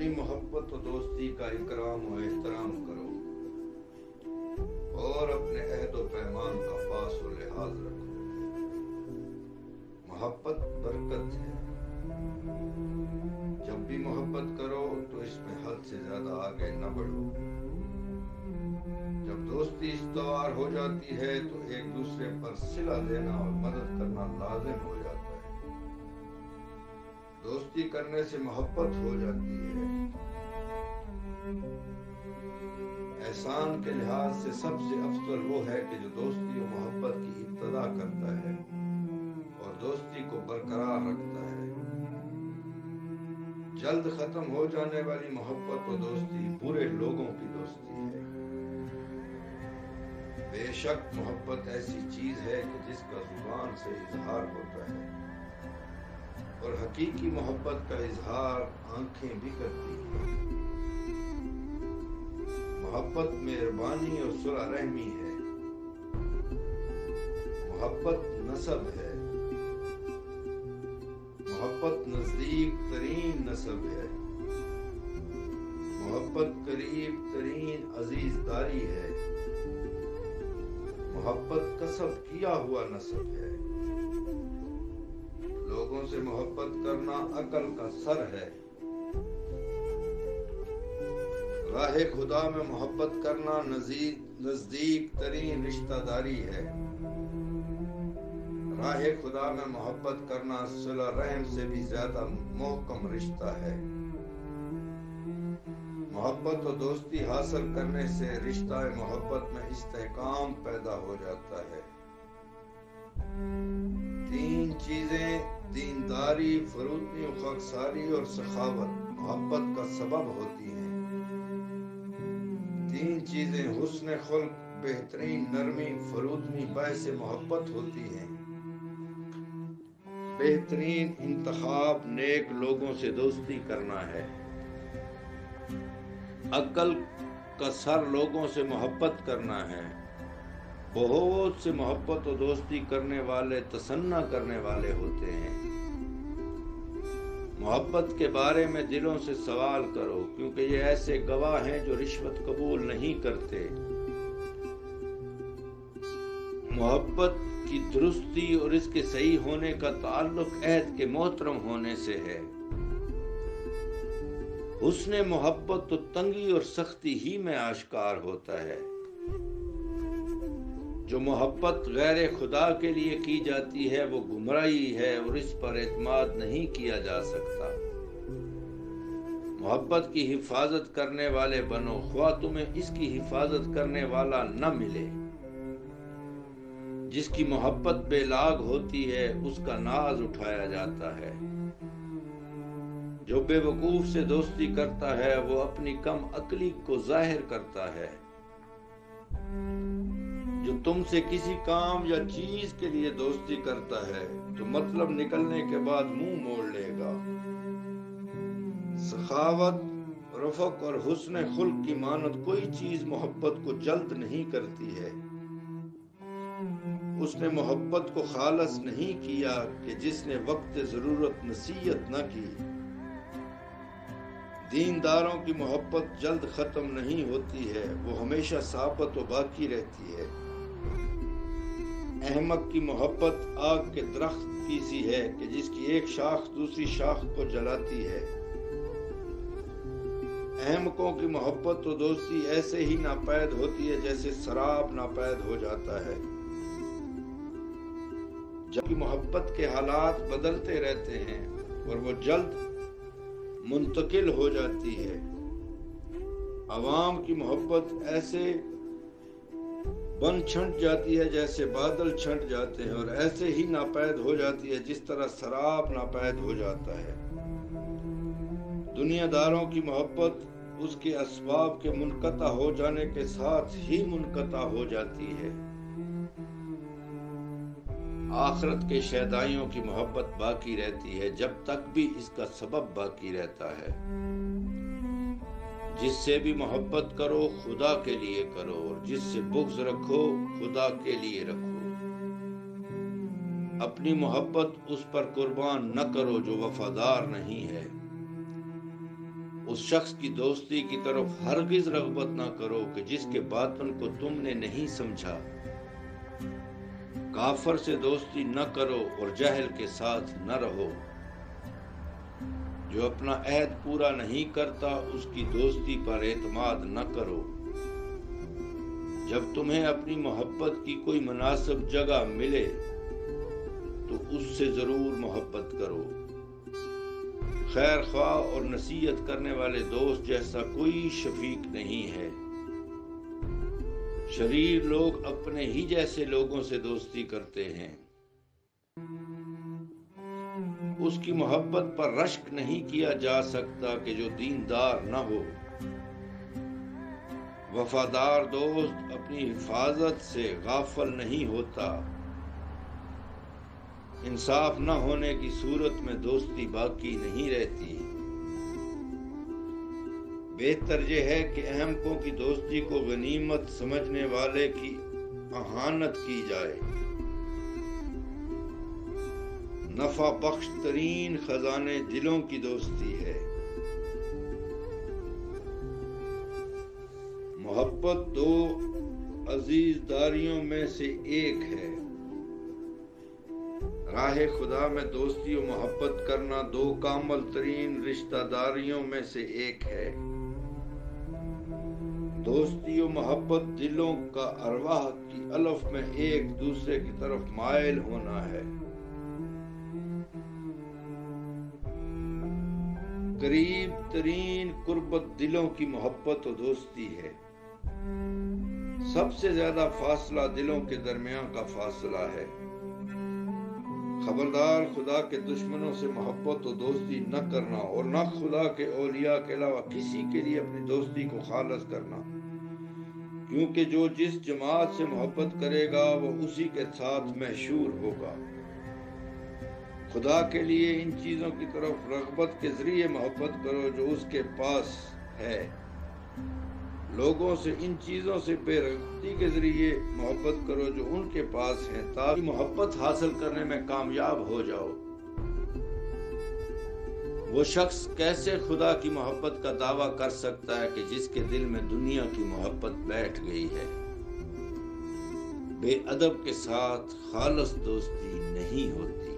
اپنی محبت و دوستی کا اکرام و احترام کرو اور اپنے عہد و پیمان کا پاس و لحاظ رکھو۔ محبت برکت ہے، جب بھی محبت کرو تو اس میں حد سے زیادہ آگے نہ بڑھو۔ جب دوستی استوار ہو جاتی ہے تو ایک دوسرے پر صلہ دینا اور مدد کرنا لازم ہو جاتا ہے۔ دوستی کرنے سے محبت ہو جاتی ہے۔ احسان کے لحاظ سے سب سے افضل وہ ہے کہ جو دوستی و محبت کی ابتدا کرتا ہے اور دوستی کو برقرار رکھتا ہے۔ جلد ختم ہو جانے والی محبت و دوستی برے لوگوں کی دوستی ہے۔ بے شک محبت ایسی چیز ہے کہ جس کا زبان سے اظہار ہوتا ہے، اور حقیقی محبت کا اظہار آنکھیں بھی کرتی ہیں۔ محبت مہربانی اور صلح رحمی ہے۔ محبت نسب ہے۔ محبت نزدیک ترین نسب ہے۔ محبت قریب ترین عزیز داری ہے۔ محبت کسب کیا ہوا نسب ہے۔ لوگوں سے محبت کرنا عقل کا سر ہے۔ راہ خدا میں محبت کرنا نزدیک ترین رشتہ داری ہے۔ راہ خدا میں محبت کرنا صلہ رحم سے بھی زیادہ محکم رشتہ ہے۔ محبت و دوستی حاصل کرنے سے رشتہ محبت میں استحکام پیدا ہو جاتا ہے۔ تین چیزیں دینداری، فروتنی و خاکساری اور سخاوت محبت کا سبب ہوتی ہیں۔ تین چیزیں حسن خلق، بہترین نرمی، فروتنی باعث محبت ہوتی ہیں۔ بہترین انتخاب نیک لوگوں سے دوستی کرنا ہے۔ عقل کا سر لوگوں سے محبت کرنا ہے۔ بہت سے محبت و دوستی کرنے والے تصنع کرنے والے ہوتے ہیں۔ محبت کے بارے میں دلوں سے سوال کرو، کیونکہ یہ ایسے گواہ ہیں جو رشوت قبول نہیں کرتے۔ محبت کی درستی اور اس کے صحیح ہونے کا تعلق عہد کے محترم ہونے سے ہے۔ حسن محبت تو تنگی اور سختی ہی میں آشکار ہوتا ہے۔ جو محبت غیر خدا کے لیے کی جاتی ہے وہ گمراہی ہے اور اس پر اعتماد نہیں کیا جا سکتا۔ محبت کی حفاظت کرنے والے بنو، خواہ تمہیں اس کی حفاظت کرنے والا نہ ملے۔ جس کی محبت بے لاگ ہوتی ہے اس کا ناز اٹھایا جاتا ہے۔ جو بے وقوف سے دوستی کرتا ہے وہ اپنی کم عقلی کو ظاہر کرتا ہے۔ جو تم سے کسی کام یا چیز کے لیے دوستی کرتا ہے تو مطلب نکلنے کے بعد منہ موڑ لے گا۔ سخاوت، رفق اور حسن خلق کی مانند کوئی چیز محبت کو جلد نہیں کرتی ہے۔ اس نے محبت کو خالص نہیں کیا کہ جس نے وقت ضرورت نصیحت نہ کی۔ دینداروں کی محبت جلد ختم نہیں ہوتی ہے، وہ ہمیشہ ثابت و باقی رہتی ہے۔ احمق کی محبت آگ کے درخت کی سی ہے کہ جس کی ایک شاخ دوسری شاخ کو جلاتی ہے۔ احمقوں کی محبت و دوستی ایسے ہی ناپید ہوتی ہے جیسے سراب ناپید ہو جاتا ہے۔ جبکہ محبت کے حالات بدلتے رہتے ہیں اور وہ جلد منتقل ہو جاتی ہے۔ عوام کی محبت ایسے بن چھنٹ جاتی ہے جیسے بادل چھنٹ جاتے ہیں، اور ایسے ہی ناپید ہو جاتی ہے جس طرح سراب ناپید ہو جاتا ہے۔ دنیا داروں کی محبت اس کے اسباب کے منقطع ہو جانے کے ساتھ ہی منقطع ہو جاتی ہے۔ آخرت کے شیدائیوں کی محبت باقی رہتی ہے جب تک بھی اس کا سبب باقی رہتا ہے۔ جس سے بھی محبت کرو خدا کے لیے کرو، اور جس سے بغض رکھو خدا کے لیے رکھو۔ اپنی محبت اس پر قربان نہ کرو جو وفادار نہیں ہے۔ اس شخص کی دوستی کی طرف ہرگز رغبت نہ کرو کہ جس کے باطن کو تم نے نہیں سمجھا۔ کافر سے دوستی نہ کرو اور جہل کے ساتھ نہ رہو۔ جو اپنا عہد پورا نہیں کرتا اس کی دوستی پر اعتماد نہ کرو۔ جب تمہیں اپنی محبت کی کوئی مناسب جگہ ملے تو اس سے ضرور محبت کرو۔ خیر خواہ اور نصیحت کرنے والے دوست جیسا کوئی شفیق نہیں ہے۔ شریر لوگ اپنے ہی جیسے لوگوں سے دوستی کرتے ہیں۔ اس کی محبت پر رشک نہیں کیا جا سکتا کہ جو دیندار نہ ہو۔ وفادار دوست اپنی حفاظت سے غافل نہیں ہوتا۔ انصاف نہ ہونے کی صورت میں دوستی باقی نہیں رہتی۔ بہتر یہ ہے کہ احمقوں کی دوستی کو غنیمت سمجھنے والے کی اہانت کی جائے۔ نفع بخش ترین خزانے دلوں کی دوستی ہے۔ محبت دو عزیز داریوں میں سے ایک ہے۔ راہ خدا میں دوستی و محبت کرنا دو کامل ترین رشتہ داریوں میں سے ایک ہے۔ دوستی و محبت دلوں کا ارواح کی الف میں ایک دوسرے کی طرف مائل ہونا ہے۔ قریب ترین قربت دلوں کی محبت و دوستی ہے۔ سب سے زیادہ فاصلہ دلوں کے درمیان کا فاصلہ ہے۔ خبردار، خدا کے دشمنوں سے محبت و دوستی نہ کرنا اور نہ خدا کے اولیاء کے علاوہ کسی کے لیے اپنی دوستی کو خالص کرنا، کیونکہ جو جس جماعت سے محبت کرے گا وہ اسی کے ساتھ محشور ہوگا۔ خدا کے لیے ان چیزوں کی طرف رغبت کے ذریعے محبت کرو جو اس کے پاس ہے۔ لوگوں سے ان چیزوں سے بے رغبتی کے ذریعے محبت کرو جو ان کے پاس ہیں، تاکہ محبت حاصل کرنے میں کامیاب ہو جاؤ۔ وہ شخص کیسے خدا کی محبت کا دعویٰ کر سکتا ہے کہ جس کے دل میں دنیا کی محبت بیٹھ گئی ہے؟ بے ادب کے ساتھ خالص دوستی نہیں ہوتی۔